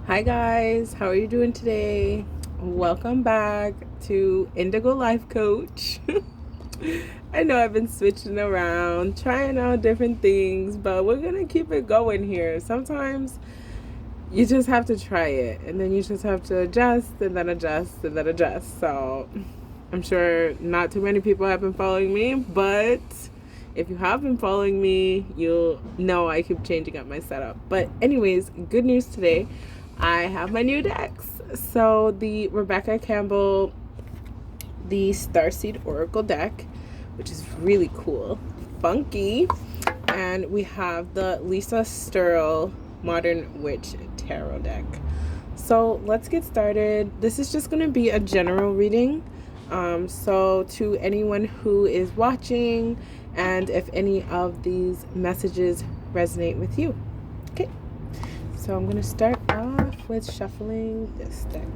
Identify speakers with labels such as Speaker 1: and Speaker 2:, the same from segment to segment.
Speaker 1: Hi guys, how are you doing today? Welcome back to Indigo Life Coach. I know I've been switching around, trying out different things, but we're gonna keep it going here. Sometimes you just have to try it, and then you just have to adjust, and then adjust, and then adjust. So I'm sure not too many people have been following me, but if you have been following me, you'll know I keep changing up my setup. But anyways, good news today. I have my new decks. So the Rebecca Campbell, the Starseed Oracle deck, which is really cool, funky. And we have the Lisa Sterle Modern Witch Tarot deck. So let's get started. This is just going to be a general reading. So to anyone who is watching, and if any of these messages resonate with you. Okay, so I'm going to start off with shuffling this deck.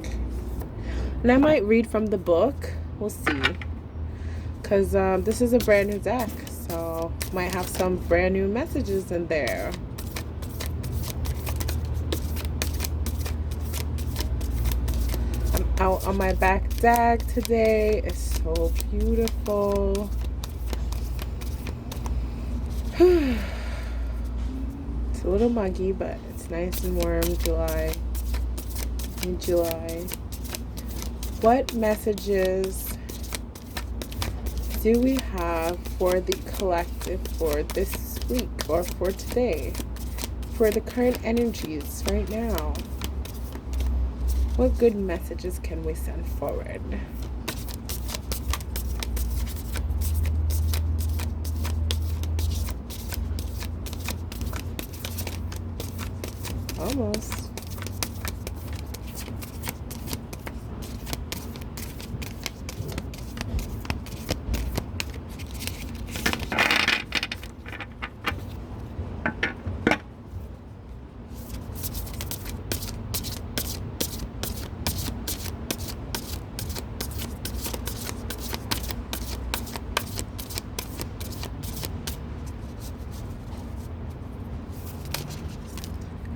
Speaker 1: And I might read from the book. We'll see. Because this is a brand new deck. So might have some brand new messages in there. I'm out on my back deck today. It's so beautiful. It's a little muggy, but it's nice and warm. July. What messages do we have for the collective for this week or for today? For the current energies right now? What good messages can we send forward? Almost.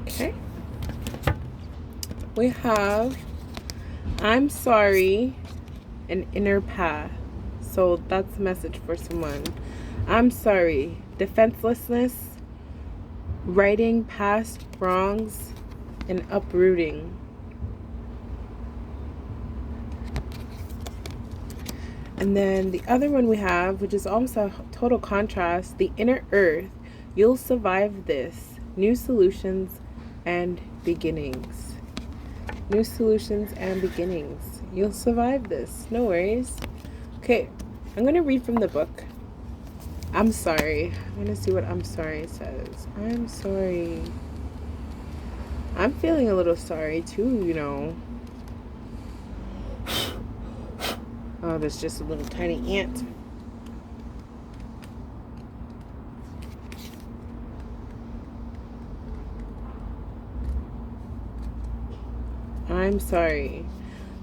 Speaker 1: Okay. We have I'm sorry, an inner path. So that's a message for someone. I'm sorry, defenselessness, righting past wrongs, and uprooting. And then the other one we have, which is almost a total contrast, the inner earth. You'll survive this. New solutions and beginnings. New solutions and beginnings. You'll survive this. No worries. Okay, I'm going to read from the book. I'm sorry. I'm going to see what I'm sorry says. I'm sorry. I'm feeling a little sorry too, you know. Oh, there's just a little tiny ant. I'm sorry.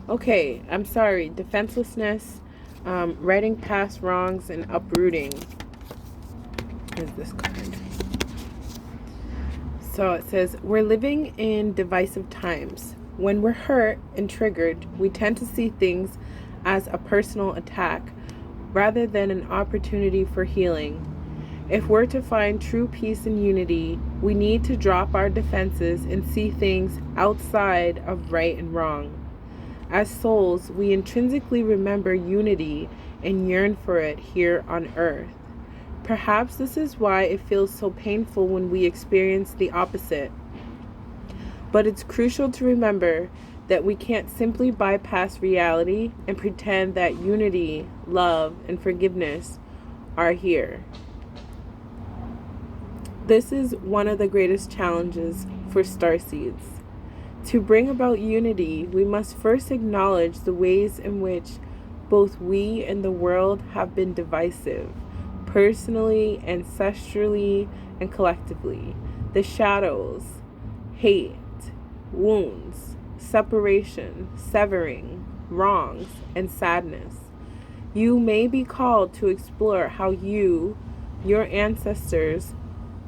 Speaker 1: Okay, I'm sorry. Defenselessness, righting past wrongs, and uprooting is this card. So it says, we're living in divisive times. When we're hurt and triggered, we tend to see things as a personal attack rather than an opportunity for healing. If we're to find true peace and unity, we need to drop our defenses and see things outside of right and wrong. As souls, we intrinsically remember unity and yearn for it here on earth. Perhaps this is why it feels so painful when we experience the opposite. But it's crucial to remember that we can't simply bypass reality and pretend that unity, love, and forgiveness are here. This is one of the greatest challenges for starseeds. To bring about unity, we must first acknowledge the ways in which both we and the world have been divisive, personally, ancestrally, and collectively. The shadows, hate, wounds, separation, severing, wrongs, and sadness. You may be called to explore how you, your ancestors,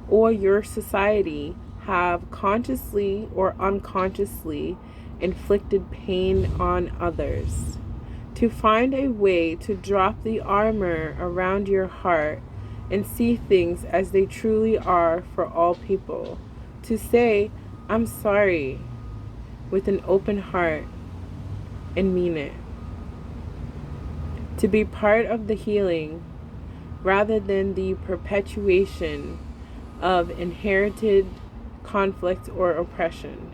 Speaker 1: or your society have consciously or unconsciously inflicted pain on others. To find a way to drop the armor around your heart and see things as they truly are for all people. To say, I'm sorry, with an open heart and mean it. To be part of the healing rather than the perpetuation of inherited conflict or oppression.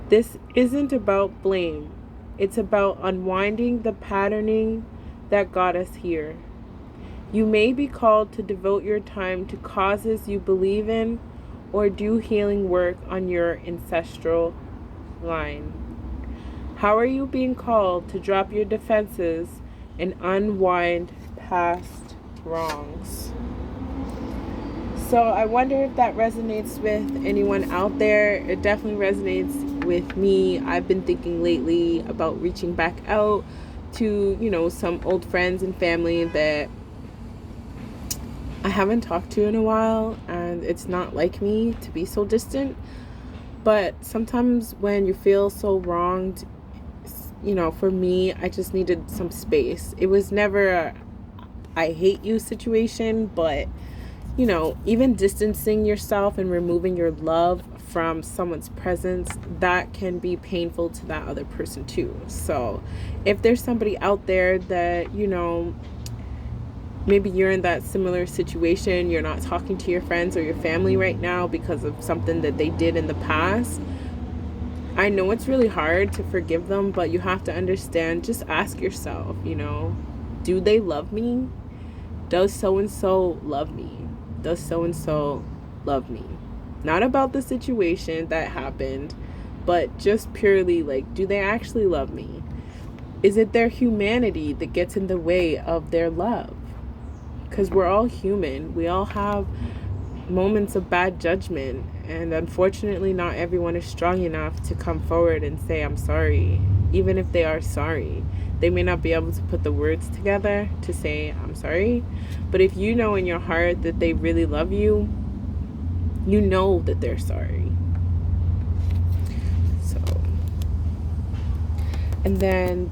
Speaker 1: This isn't about blame. It's about unwinding the patterning that got us here. You may be called to devote your time to causes you believe in or do healing work on your ancestral line. How are you being called to drop your defenses and unwind past wrongs? So I wonder if that resonates with anyone out there. It definitely resonates with me. I've been thinking lately about reaching back out to, some old friends and family that I haven't talked to in a while, and it's not like me to be so distant. But sometimes when you feel so wronged, for me, I just needed some space. It was never a I hate you situation, but even distancing yourself and removing your love from someone's presence, that can be painful to that other person too. So if there's somebody out there that, maybe you're in that similar situation, you're not talking to your friends or your family right now because of something that they did in the past, I know it's really hard to forgive them, but you have to understand, just ask yourself, do they love me? Does so-and-so love me? Does so-and-so love me? Not about the situation that happened, but just purely do they actually love me? Is it their humanity that gets in the way of their love? Because we're all human. We all have moments of bad judgment, and unfortunately not everyone is strong enough to come forward and say, I'm sorry. Even if they are sorry, they may not be able to put the words together to say, I'm sorry. But if you know in your heart that they really love you, you know that they're sorry. So, and then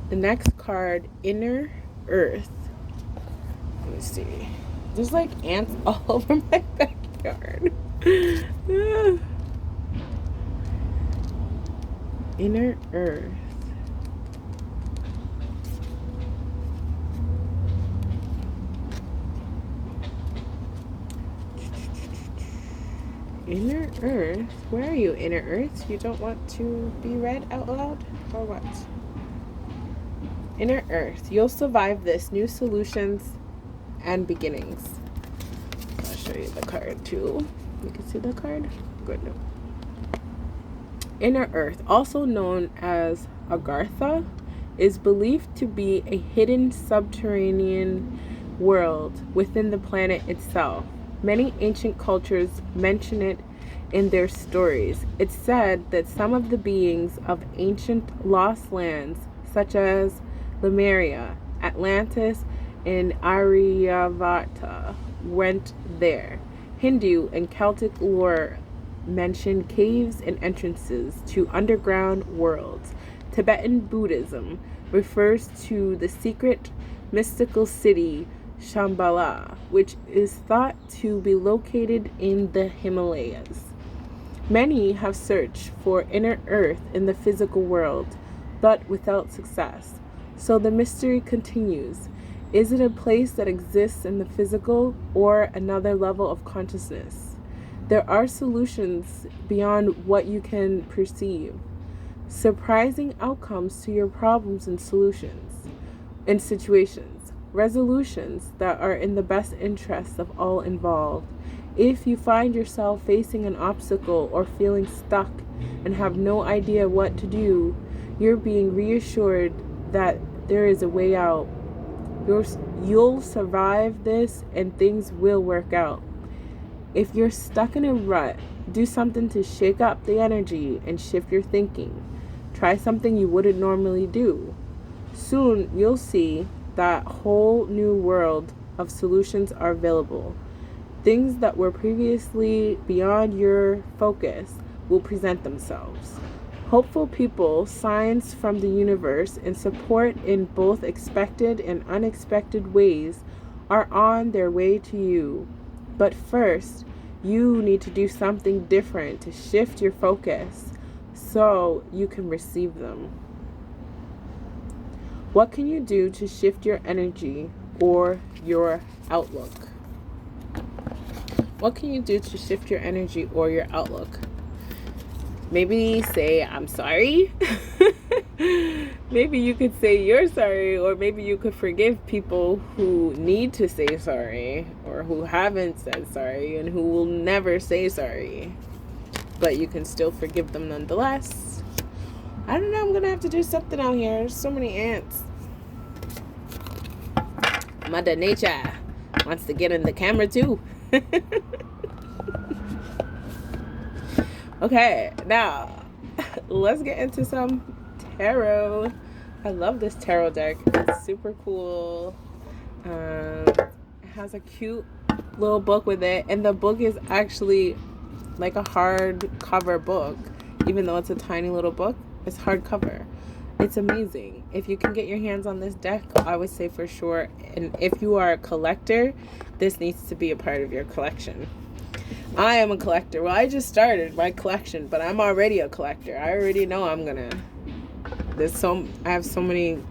Speaker 1: the next card, Inner Earth. Let me see. There's ants all over my backyard. Inner Earth. Inner Earth? Where are you, Inner Earth? You don't want to be read out loud? Or what? Inner Earth. You'll survive this. New solutions and beginnings. I'll show you the card too. You can see the card? Good. Inner Earth, also known as Agartha, is believed to be a hidden subterranean world within the planet itself. Many ancient cultures mention it in their stories. It's said that some of the beings of ancient lost lands, such as Lemuria, Atlantis, and Aryavata, went there. Hindu and Celtic lore mention caves and entrances to underground worlds. Tibetan Buddhism refers to the secret mystical city Shambhala, which is thought to be located in the Himalayas. Many have searched for inner earth in the physical world, but without success. So the mystery continues. Is it a place that exists in the physical or another level of consciousness? There are solutions beyond what you can perceive. Surprising outcomes to your problems and solutions and situations. Resolutions that are in the best interests of all involved. If you find yourself facing an obstacle or feeling stuck and have no idea what to do, you're being reassured that there is a way out. You'll survive this and things will work out. If you're stuck in a rut, do something to shake up the energy and shift your thinking. Try something you wouldn't normally do. Soon you'll see that whole new world of solutions are available. Things that were previously beyond your focus will present themselves. Hopeful people, signs from the universe, and support in both expected and unexpected ways are on their way to you. But first, you need to do something different to shift your focus so you can receive them. What can you do to shift your energy or your outlook? What can you do to shift your energy or your outlook? Maybe say, I'm sorry. Maybe you could say you're sorry, or maybe you could forgive people who need to say sorry, or who haven't said sorry, and who will never say sorry. But you can still forgive them nonetheless. I don't know, I'm gonna have to do something out here. There's so many ants. Mother Nature wants to get in the camera too. Okay, now let's get into some tarot. I love this tarot deck. It's super cool. It has a cute little book with it, and the book is actually like a hardcover book. Even though it's a tiny little book, it's hardcover. It's amazing. If you can get your hands on this deck, I would say for sure. And if you are a collector, this needs to be a part of your collection. I am a collector. Well, I just started my collection, but I'm already a collector. I already know I have so many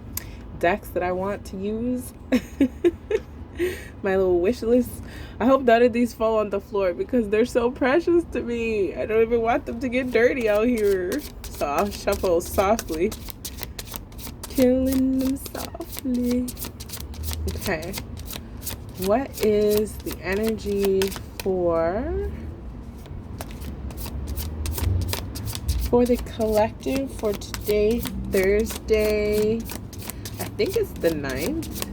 Speaker 1: decks that I want to use. My little wish list. I hope none of these fall on the floor because they're so precious to me. I don't even want them to get dirty out here. So I'll shuffle softly. Killing them softly. Okay. What is the energy for the collective for today, Thursday? I think it's the 9th.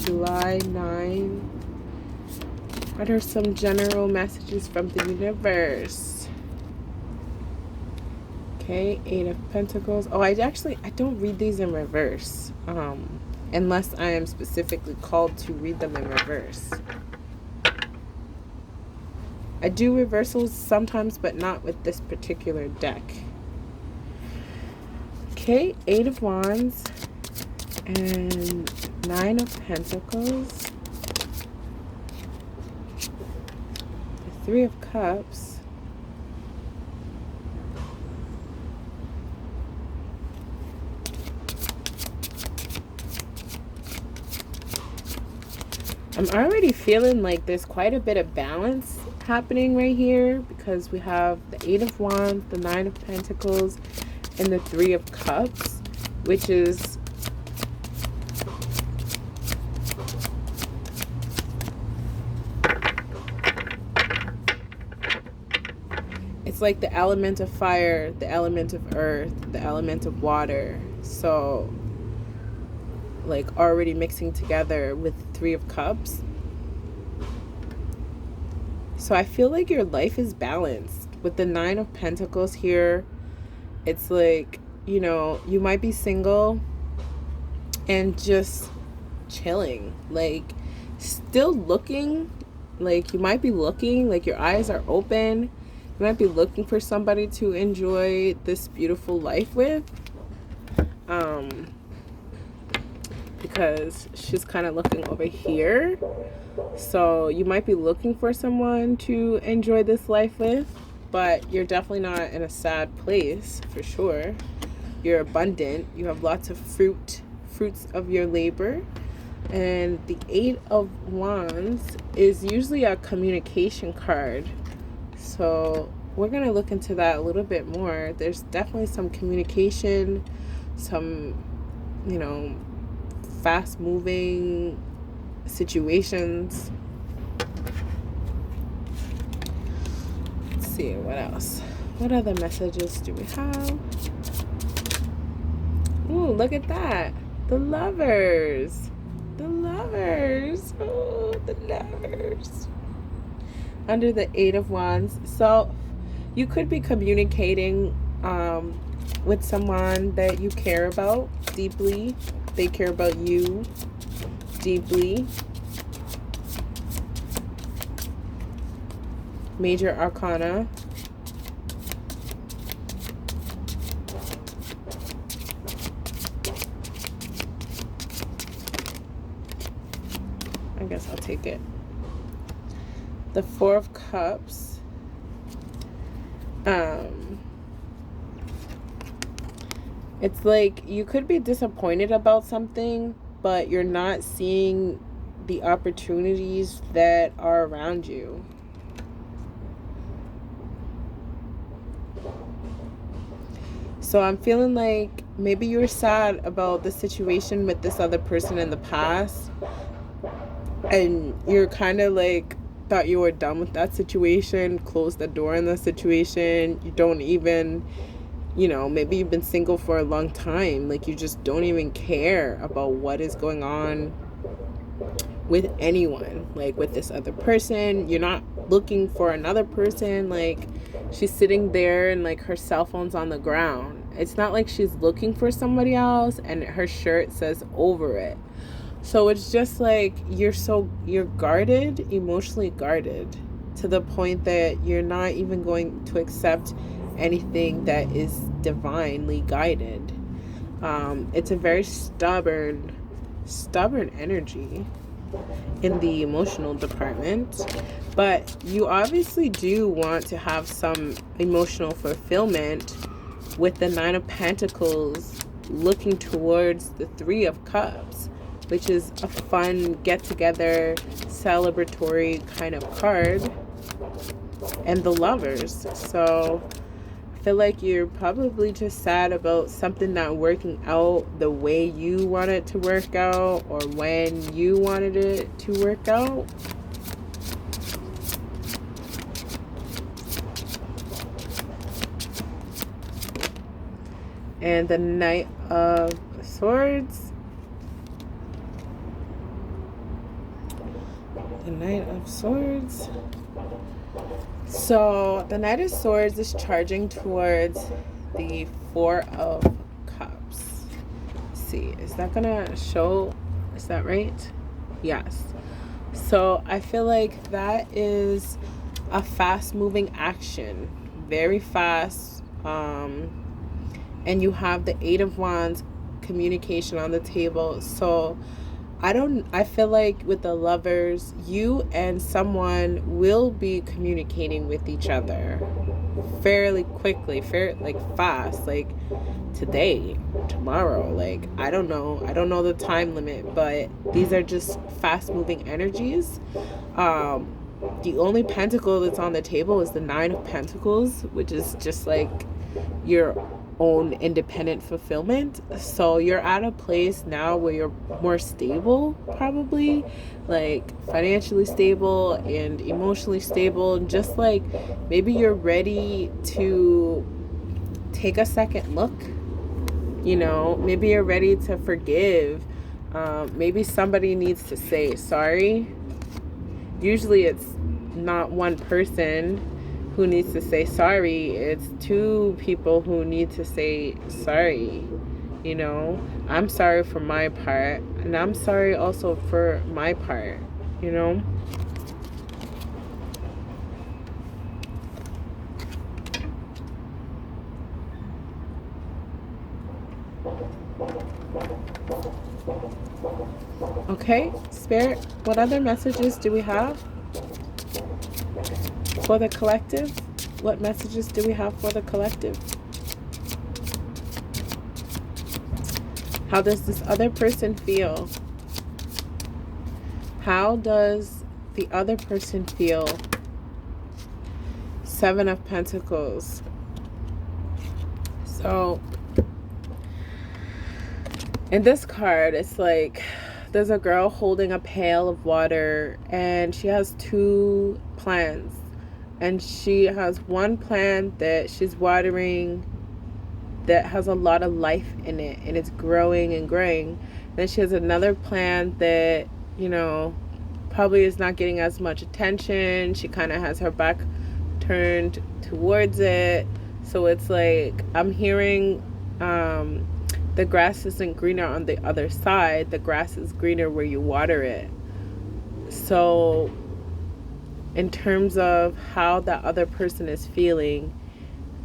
Speaker 1: July 9. What are some general messages from the universe? Okay, 8 of Pentacles. Oh, I don't read these in reverse. Unless I am specifically called to read them in reverse. I do reversals sometimes, but not with this particular deck. Okay, 8 of Wands and 9 of Pentacles. The 3 of Cups. I'm already feeling like there's quite a bit of balance happening right here because we have the 8 of Wands, the 9 of Pentacles, and the 3 of Cups, which is it's like the element of fire, the element of earth, the element of water. So like already mixing together with 3 of Cups. So I feel like your life is balanced. With the 9 of Pentacles here, it's like, you know, you might be single and just chilling. Like, still looking. Like, you might be looking. Like, your eyes are open. You might be looking for somebody to enjoy this beautiful life with. Because she's kind of looking over here. So you might be looking for someone to enjoy this life with, but you're definitely not in a sad place, for sure. You're abundant. You have lots of fruits of your labor. And the 8 of Wands is usually a communication card. So we're going to look into that a little bit more. There's definitely some communication, some, you know, fast moving situations. Let's see what else. What other messages do we have? Ooh, look at that. The Lovers. The Lovers. Oh, the Lovers. Under the 8 of Wands. So you could be communicating with someone that you care about deeply. They care about you deeply. Major Arcana. I guess I'll take it. The Four of Cups. It's like you could be disappointed about something, but you're not seeing the opportunities that are around you. So I'm feeling like maybe you're sad about the situation with this other person in the past, and you're kind of like thought you were done with that situation, closed the door on the situation. You don't even, maybe you've been single for a long time. Like, you just don't even care about what is going on with anyone. Like, with this other person, you're not looking for another person. Like, she's sitting there and like her cell phone's on the ground. It's not like she's looking for somebody else and her shirt says over it. So it's just like you're guarded, emotionally guarded, to the point that you're not even going to accept anything that is divinely guided. It's a very stubborn energy in the emotional department, but you obviously do want to have some emotional fulfillment with the Nine of Pentacles looking towards the Three of Cups, which is a fun get-together, celebratory kind of card, and the Lovers. So I feel like you're probably just sad about something not working out the way you want it to work out, or when you wanted it to work out. And the Knight of Swords. The Knight of Swords. So the Knight of Swords is charging towards the Four of Cups. Let's see, is that gonna show? Is that right? Yes. So I feel like that is a fast-moving action, very fast. And you have the Eight of Wands, communication on the table. So I feel like with the Lovers, you and someone will be communicating with each other fairly quickly, fast, like today, tomorrow. Like, I don't know the time limit, but these are just fast moving energies. The only pentacle that's on the table is the Nine of Pentacles, which is just like your own independent fulfillment. So you're at a place now where you're more stable, probably, like financially stable and emotionally stable. Just like maybe you're ready to take a second look, maybe you're ready to forgive. Maybe somebody needs to say sorry. Usually it's not one person who needs to say sorry, it's two people who need to say sorry. I'm sorry for my part, and I'm sorry also for my part. Okay, Spirit, what other messages do we have for the collective? What messages do we have for the collective? How does this other person feel? How does the other person feel? Seven of Pentacles. So in this card, it's like there's a girl holding a pail of water, and she has two plants. And she has one plant that she's watering that has a lot of life in it, and it's growing and growing. Then she has another plant that, probably is not getting as much attention. She kind of has her back turned towards it. So it's like, I'm hearing the grass isn't greener on the other side. The grass is greener where you water it. So in terms of how that other person is feeling.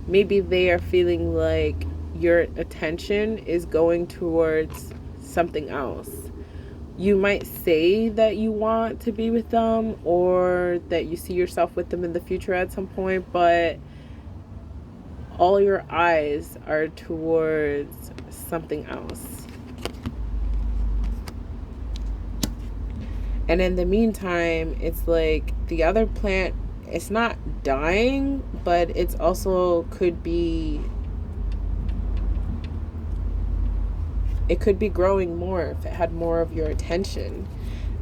Speaker 1: Maybe they are feeling like your attention is going towards something else. You might say that you want to be with them or that you see yourself with them in the future at some point, but all your eyes are towards something else. And in the meantime, it's like the other plant, it's not dying, but it's also could be, it could be growing more if it had more of your attention.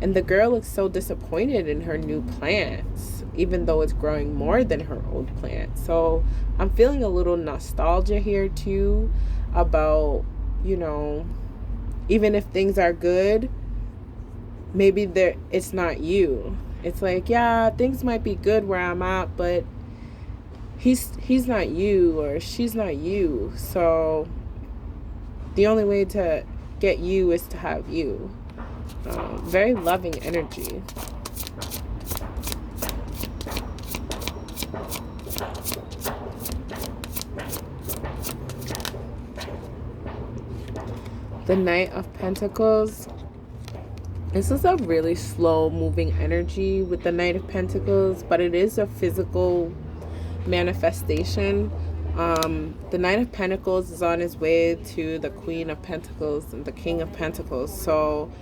Speaker 1: And the girl looks so disappointed in her new plants, even though it's growing more than her old plant. So I'm feeling a little nostalgia here too about, you know, even if things are good, maybe it's not you. It's like, yeah, things might be good where I'm at, but he's not you or she's not you. So the only way to get you is to have you. Very loving energy. The Knight of Pentacles. This is a really slow moving energy with the Knight of Pentacles, but it is a physical manifestation. The Knight of Pentacles is on his way to the Queen of Pentacles and the King of Pentacles. So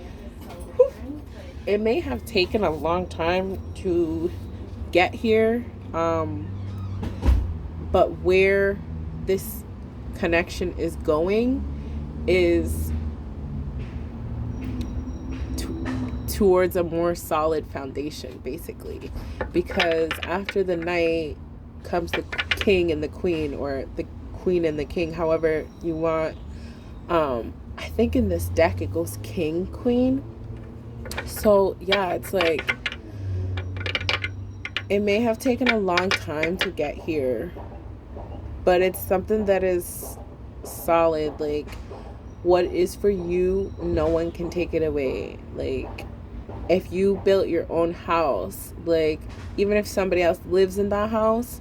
Speaker 1: it may have taken a long time to get here, but where this connection is going is towards a more solid foundation, basically, because after the Knight comes the King and the Queen, or the Queen and the King, however you want. I think in this deck it goes King, Queen. So yeah, it's like it may have taken a long time to get here, but it's something that is solid. Like, what is for you, no one can take it away. Like, if you built your own house, like, even if somebody else lives in that house,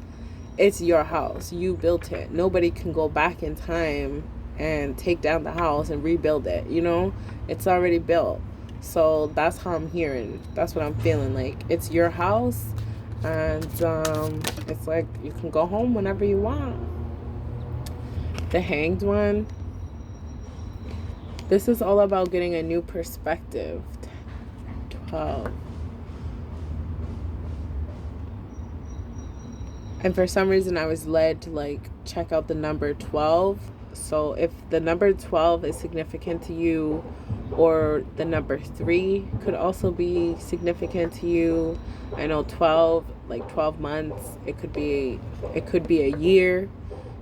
Speaker 1: it's your house. You built it. Nobody can go back in time and take down the house and rebuild it, you know? It's already built. So that's how I'm hearing. That's what I'm feeling. Like, it's your house, and it's like you can go home whenever you want. The Hanged One. This is all about getting a new perspective. 12. And for some reason I was led to like check out the number 12. So if the number 12 is significant to you, or the number 3 could also be significant to you. I know 12, like 12 months. It could be a year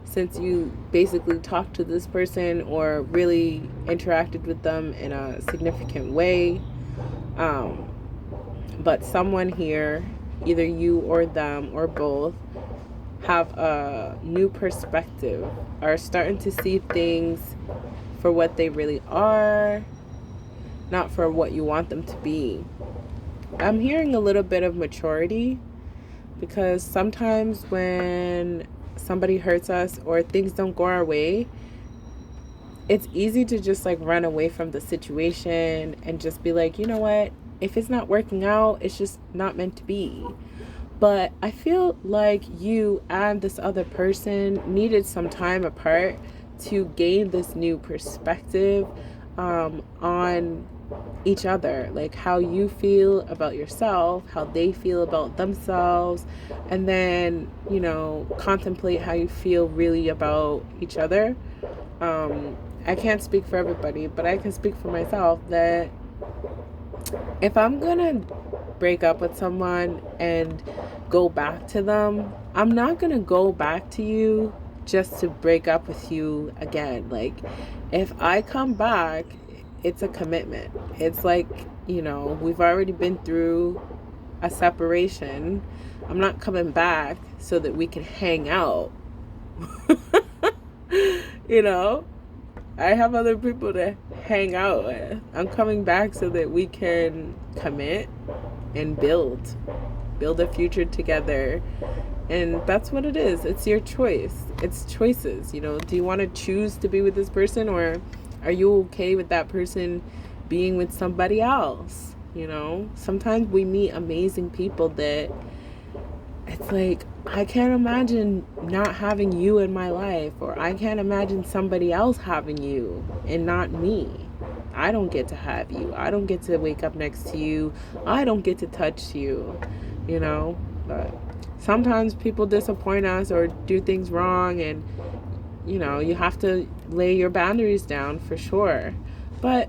Speaker 1: since you basically talked to this person or really interacted with them in a significant way. But someone here, either you or them or both, have a new perspective, are starting to see things for what they really are, not for what you want them to be. I'm hearing a little bit of maturity, because sometimes when somebody hurts us or things don't go our way, it's easy to just like run away from the situation and just be like, you know what, if it's not working out, it's just not meant to be. But I feel like you and this other person needed some time apart to gain this new perspective on each other, like how you feel about yourself, how they feel about themselves, and then, you know, contemplate how you feel really about each other. I can't speak for everybody, but I can speak for myself that if I'm gonna break up with someone and go back to them, I'm not gonna go back to you just to break up with you again. Like, if I come back, it's a commitment. It's like, you know, we've already been through a separation. I'm not coming back so that we can hang out. You know, I have other people to hang out with. I'm coming back so that we can commit and build. build a future together. And that's what it is. It's your choice. It's choices. You know, do you want to choose to be with this person, or are you okay with that person being with somebody else? You know, sometimes we meet amazing people that it's like, I can't imagine not having you in my life, or I can't imagine somebody else having you and not me. I don't get to have you. I don't get to wake up next to you. I don't get to touch you, you know? But sometimes people disappoint us or do things wrong, and, you know, you have to lay your boundaries down for sure. But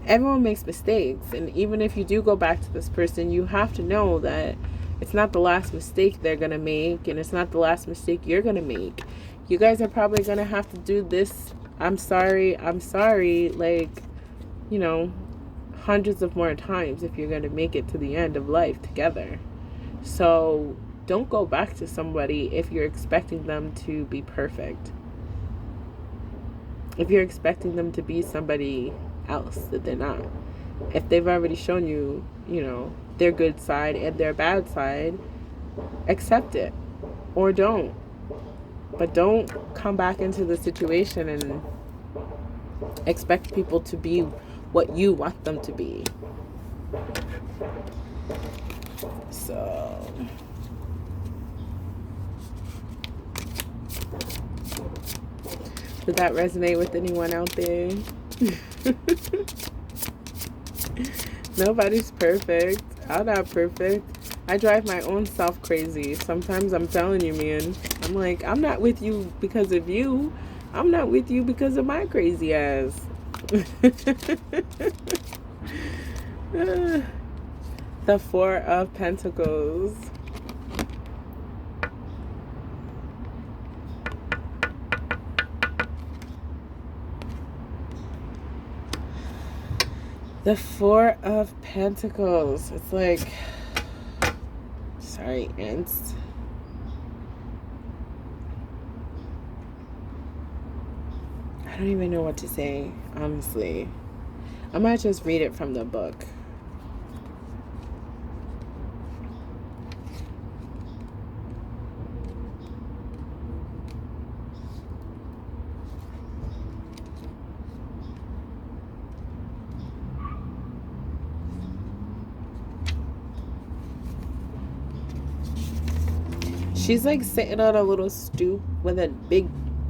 Speaker 1: everyone makes mistakes, and even if you do go back to this person, you have to know that it's not the last mistake they're gonna make, and it's not the last mistake you're gonna make. You guys are probably gonna have to do this I'm sorry, like, you know, hundreds of more times if you're gonna make it to the end of life together. So don't go back to somebody if you're expecting them to be perfect. If you're expecting them to be somebody else that they're not. If they've already shown you, you know, their good side and their bad side, accept it or don't. But don't come back into the situation and expect people to be what you want them to be. So did that resonate with anyone out there? Nobody's perfect. I'm not perfect. I drive my own self crazy. Sometimes I'm telling you, man, I'm like, I'm not with you because of you. I'm not with you because of my crazy ass. The Four of Pentacles. The Four of Pentacles. It's like, sorry, ants. I don't even know what to say, honestly. I might just read it from the book. She's like sitting on a little stoop with a big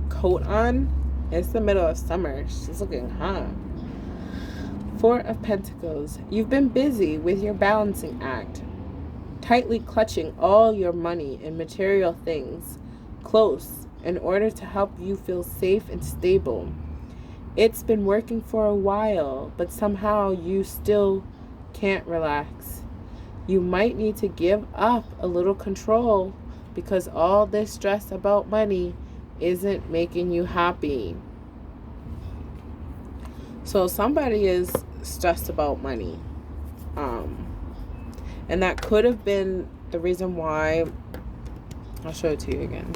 Speaker 1: coat on. It's the middle of summer. She's looking hot. Four of Pentacles. You've been busy with your balancing act, tightly clutching all your money and material things close in order to help you feel safe and stable. It's been working for a while, but somehow you still can't relax. You might need to give up a little control because all this stress about money isn't making you happy. So somebody is stressed about money. And that could have been the reason why, I'll show it to you again.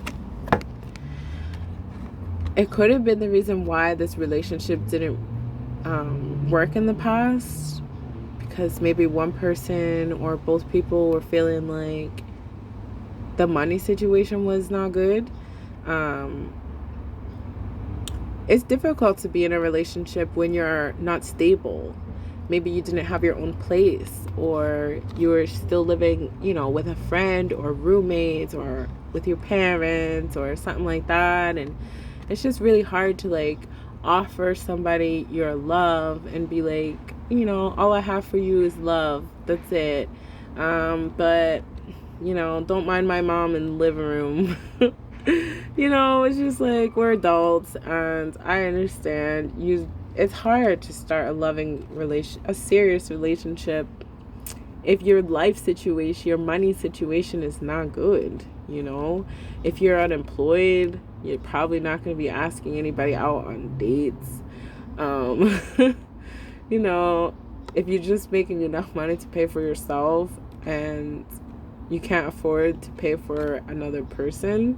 Speaker 1: It could have been the reason why this relationship didn't work in the past, because maybe one person or both people were feeling like the money situation was not good. It's difficult to be in a relationship when you're not stable. Maybe you didn't have your own place, or you were still living, you know, with a friend or roommates or with your parents or something like that. And it's just really hard to like offer somebody your love and be like, you know, all I have for you is love. That's it. But you know, don't mind my mom in the living room. You know, it's just like, we're adults, and I understand it's hard to start a serious relationship if your life situation, your money situation is not good. You know, if you're unemployed, you're probably not going to be asking anybody out on dates. You know, if you're just making enough money to pay for yourself and you can't afford to pay for another person,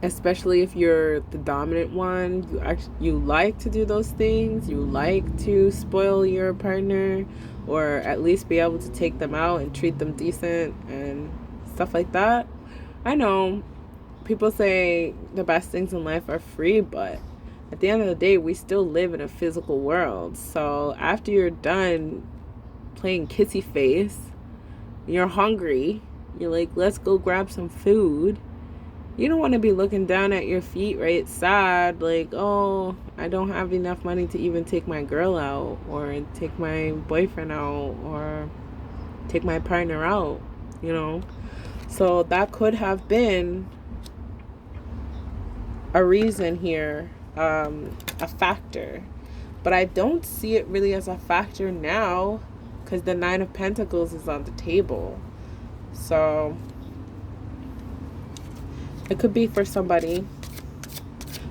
Speaker 1: especially if you're the dominant one. You like to do those things. You like to spoil your partner, or at least be able to take them out and treat them decent and stuff like that. I know people say the best things in life are free, but at the end of the day, we still live in a physical world. So after you're done playing kissy face, you're hungry, you're like, let's go grab some food. You don't want to be looking down at your feet, right? Sad, like, oh, I don't have enough money to even take my girl out, or take my boyfriend out, or take my partner out, you know? So that could have been a reason here, a factor. But I don't see it really as a factor now, because the Nine of Pentacles is on the table. So it could be for somebody.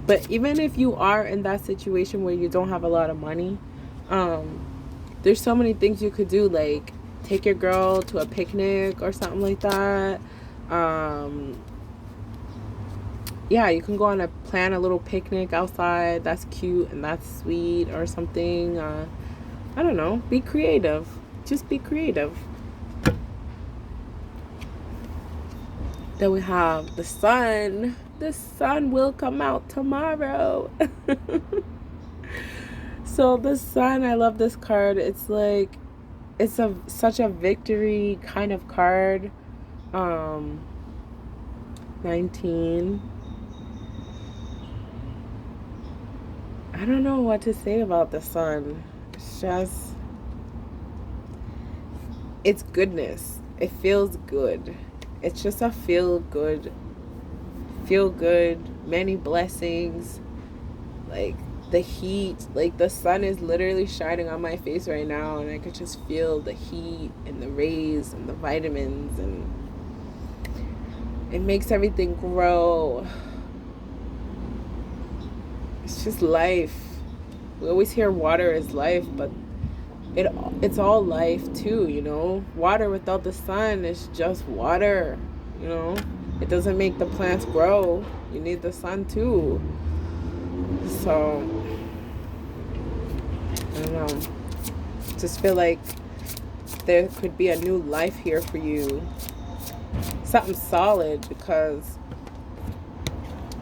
Speaker 1: But even if you are in that situation where you don't have a lot of money, there's so many things you could do, like take your girl to a picnic or something like that. Yeah, you can go on plan a little picnic outside. That's cute and that's sweet, or something. I don't know. Be creative. Just be creative. Then we have the sun. The sun will come out tomorrow. So the sun, I love this card. It's like, it's such a victory kind of card. 19. I don't know what to say about the sun. It's just, it's goodness. It feels good. It's just a feel good, many blessings. Like the heat, like the sun is literally shining on my face right now, and I could just feel the heat and the rays and the vitamins, and it makes everything grow. It's just life. We always hear water is life, but it's all life too, you know. Water without the sun is just water, you know. It doesn't make the plants grow. You need the sun too. So I don't know. Just feel like there could be a new life here for you. Something solid, because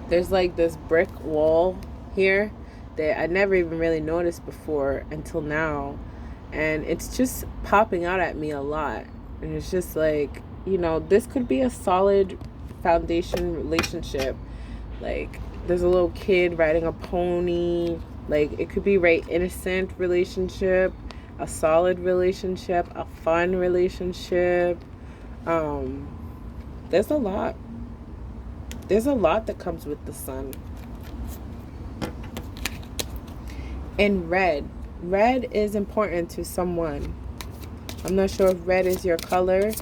Speaker 1: there's like this brick wall here that I never even really noticed before until now. And it's just popping out at me a lot. And it's just like, you know, this could be a solid foundation relationship. Like, there's a little kid riding a pony. Like, it could be right innocent relationship, a solid relationship, a fun relationship. There's a lot. There's a lot that comes with the sun. And red. Red is important to someone. I'm not sure if red is your color,